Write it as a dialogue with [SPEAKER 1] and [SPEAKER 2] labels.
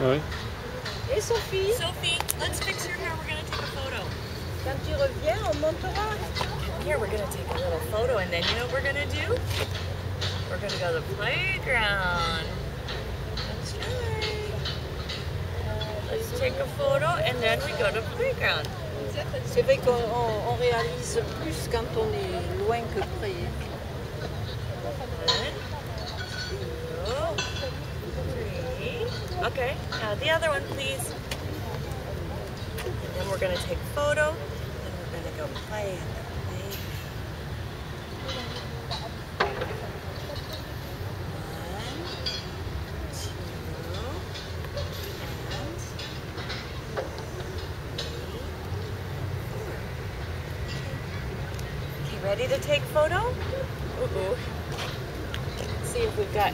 [SPEAKER 1] Ouais.
[SPEAKER 2] Et Sophie?
[SPEAKER 3] Sophie, let's fix your hair. We're going to take a photo.
[SPEAKER 2] Quand tu reviens, on montera.
[SPEAKER 3] Here, we're going to take a little photo, and then you know what we're going to do? We're going to go to the playground. That's right. Let's take a photo, and then we go to the playground.
[SPEAKER 2] C'est vrai qu'on réalise plus quand on est loin que près.
[SPEAKER 3] 1, 2, 3. Okay, now the other one, please. And then we're going to take a photo, and we're going to go play in the playground. 1, 2, and 3, 4. Okay, ready to take photo? Let's see if we've got